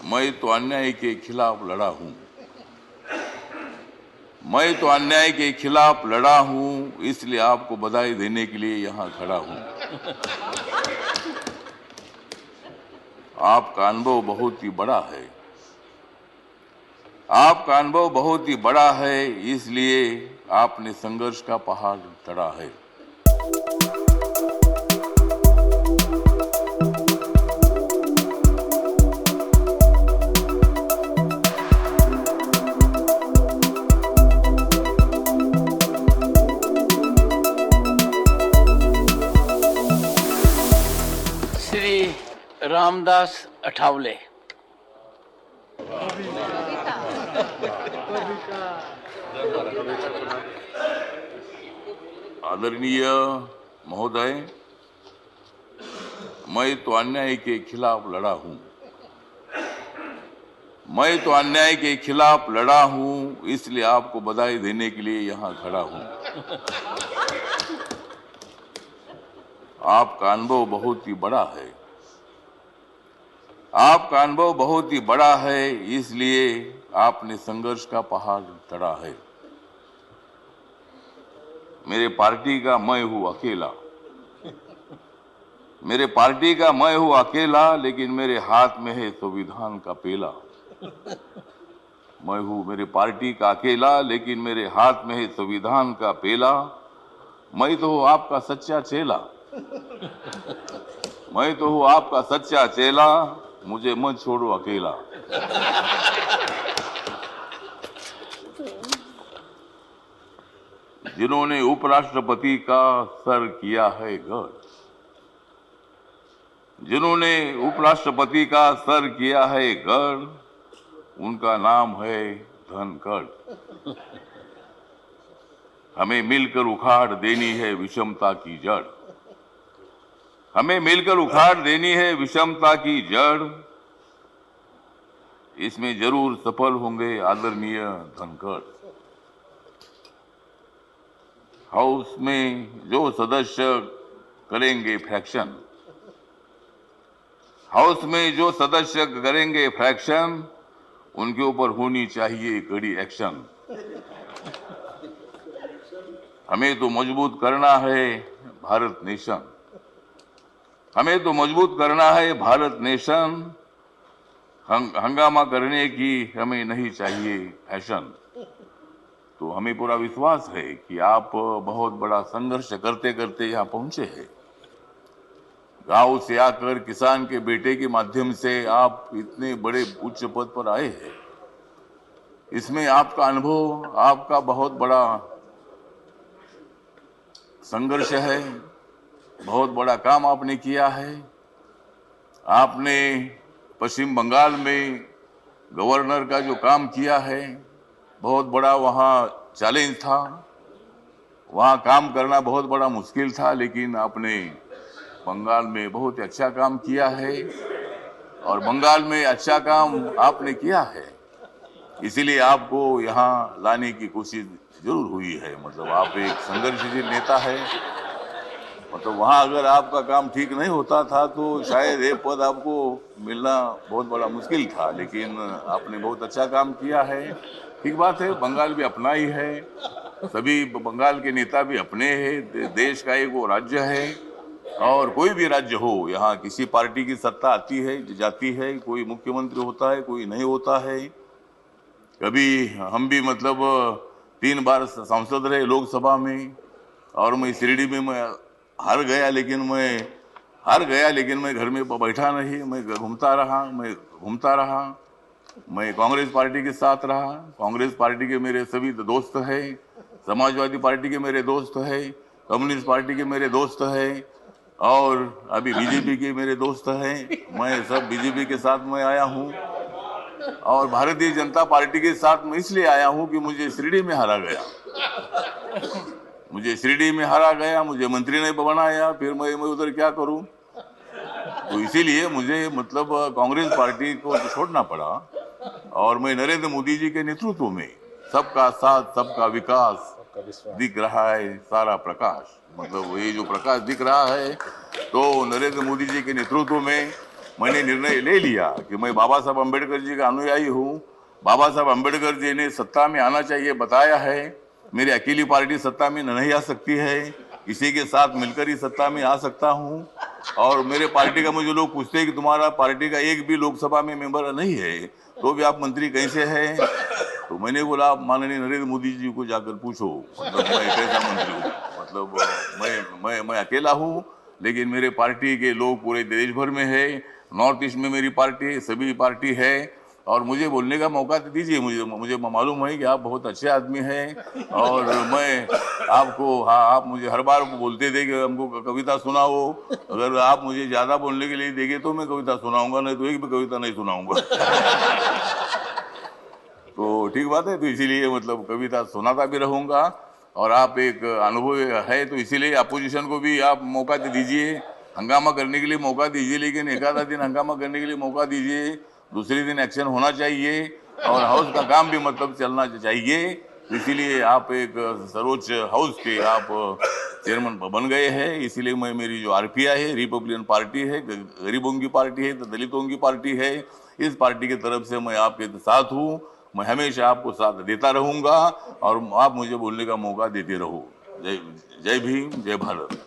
मैं तो अन्याय के खिलाफ लड़ा हूं। मैं तो अन्याय के खिलाफ लड़ा हूं, इसलिए आपको बधाई देने के लिए यहां खड़ा हूं। आपका अनुभव बहुत ही बड़ा है। आपका अनुभव बहुत ही बड़ा है, इसलिए आपने संघर्ष का पहाड़ चढ़ा है। श्री रामदास अठावले। आदरणीय महोदय, मैं तो अन्याय के खिलाफ लड़ा हूं। मैं तो अन्याय के खिलाफ लड़ा हूं, इसलिए आपको बधाई देने के लिए यहां खड़ा हूं। आपका अनुभव बहुत ही बड़ा है। आपका अनुभव बहुत ही बड़ा है, इसलिए आपने संघर्ष का पहाड़ चढ़ा है। मेरे पार्टी का मैं हूं अकेला। मेरे पार्टी का मैं हूं अकेला, लेकिन मेरे हाथ में है संविधान का पेला। मैं हूं मेरे पार्टी का अकेला, लेकिन मेरे हाथ में है संविधान का पेला। मैं तो हूं आपका सच्चा चेला। मैं तो हूं आपका सच्चा चेला, मुझे मत छोड़ो अकेला। जिन्होंने उपराष्ट्रपति का सर किया है गढ़, जिन्होंने उपराष्ट्रपति का सर किया है गढ़, उनका नाम है धनखड़। हमें मिलकर उखाड़ देनी है विषमता की जड़। हमें मिलकर उखाड़ देनी है विषमता की जड़। इसमें जरूर सफल होंगे आदरणीय धनखड़। हाउस में जो सदस्य करेंगे फ्रैक्शन, हाउस में जो सदस्य करेंगे फ्रैक्शन, उनके ऊपर होनी चाहिए कड़ी एक्शन। हमें तो मजबूत करना है भारत नेशन। हमें तो मजबूत करना है भारत नेशन। हंगामा करने की हमें नहीं चाहिए फैशन। तो हमें पूरा विश्वास है कि आप बहुत बड़ा संघर्ष करते करते यहाँ पहुंचे हैं। गांव से आकर किसान के बेटे के माध्यम से आप इतने बड़े उच्च पद पर आए हैं। इसमें आपका अनुभव, आपका बहुत बड़ा संघर्ष है। बहुत बड़ा काम आपने किया है। आपने पश्चिम बंगाल में गवर्नर का जो काम किया है, बहुत बड़ा वहाँ चैलेंज था। वहाँ काम करना बहुत बड़ा मुश्किल था, लेकिन आपने बंगाल में बहुत अच्छा काम किया है। और बंगाल में अच्छा काम आपने किया है, इसीलिए आपको यहाँ लाने की कोशिश जरूर हुई है। मतलब आप एक संघर्षशील नेता है। मतलब वहाँ अगर आपका काम ठीक नहीं होता था तो शायद ये पद आपको मिलना बहुत बड़ा मुश्किल था, लेकिन आपने बहुत अच्छा काम किया है। ठीक बात है, बंगाल भी अपना ही है। सभी बंगाल के नेता भी अपने हैं। देश का एक वो राज्य है, और कोई भी राज्य हो, यहाँ किसी पार्टी की सत्ता आती है जाती है। कोई मुख्यमंत्री होता है, कोई नहीं होता है। कभी हम भी मतलब 3 बार सांसद रहे लोकसभा में, और मैं शिरडी में मैं हार गया, लेकिन मैं घर में बैठा नहीं। मैं घूमता रहा। मैं कांग्रेस पार्टी के साथ रहा। कांग्रेस पार्टी के मेरे सभी दोस्त हैं। समाजवादी पार्टी के मेरे दोस्त हैं। कम्युनिस्ट पार्टी के मेरे दोस्त हैं। और अभी बीजेपी के मेरे दोस्त हैं। मैं सब बीजेपी के साथ में आया हूँ। और भारतीय जनता पार्टी के साथ मैं इसलिए आया हूँ कि मुझे शिरडी में हारा गया। मुझे मंत्री ने बनाया, फिर मैं उधर क्या करूं। तो इसीलिए मुझे मतलब कांग्रेस पार्टी को छोड़ना पड़ा। और मैं नरेंद्र मोदी जी के नेतृत्व में सबका साथ सबका विकास दिख रहा है, सारा प्रकाश। मतलब ये जो प्रकाश दिख रहा है, तो नरेंद्र मोदी जी के नेतृत्व में मैंने निर्णय ले लिया कि मैं बाबा साहब अम्बेडकर जी का अनुयायी हूँ। बाबा साहब अम्बेडकर जी ने सत्ता में आना चाहिए बताया है। मेरी अकेली पार्टी सत्ता में नहीं आ सकती है, इसी के साथ मिलकर ही सत्ता में आ सकता हूँ। और मेरे पार्टी का मुझे लोग पूछते हैं कि तुम्हारा पार्टी का एक भी लोकसभा में मेंबर नहीं है, तो भी आप मंत्री कैसे हैं? तो मैंने बोला आप माननीय नरेंद्र मोदी जी को जाकर पूछो, मतलब मैं कैसा मंत्री हूँ। मतलब मैं अकेला हूँ, लेकिन मेरे पार्टी के लोग पूरे देश भर में है। नॉर्थ ईस्ट में मेरी पार्टी, सभी पार्टी है, और मुझे बोलने का मौका तो दीजिए। मुझे मालूम है कि आप बहुत अच्छे आदमी हैं, और मैं आपको, हाँ, आप मुझे हर बार बोलते थे कि हमको कविता सुनाओ। अगर आप मुझे ज्यादा बोलने के लिए देंगे तो मैं कविता सुनाऊंगा, नहीं तो एक भी कविता नहीं सुनाऊंगा। तो ठीक बात है, तो इसीलिए मतलब कविता सुनाता भी रहूंगा। और आप एक अनुभव है, तो इसीलिए अपोजिशन को भी आप मौका दीजिए, हंगामा करने के लिए मौका दीजिए, लेकिन एक आधा दिन हंगामा करने के लिए मौका दीजिए, दूसरे दिन एक्शन होना चाहिए, और हाउस का काम भी मतलब चलना चाहिए। इसीलिए आप एक सर्वोच्च हाउस के आप चेयरमैन बन गए हैं। इसीलिए मैं, मेरी जो आरपीआई है, रिपब्लिकन पार्टी है, गरीबों की पार्टी है, दलितों की पार्टी है, इस पार्टी की तरफ से मैं आपके साथ हूँ। मैं हमेशा आपको साथ देता रहूंगा, और आप मुझे बोलने का मौका देते रहो। जय जय भीम, जय भारत।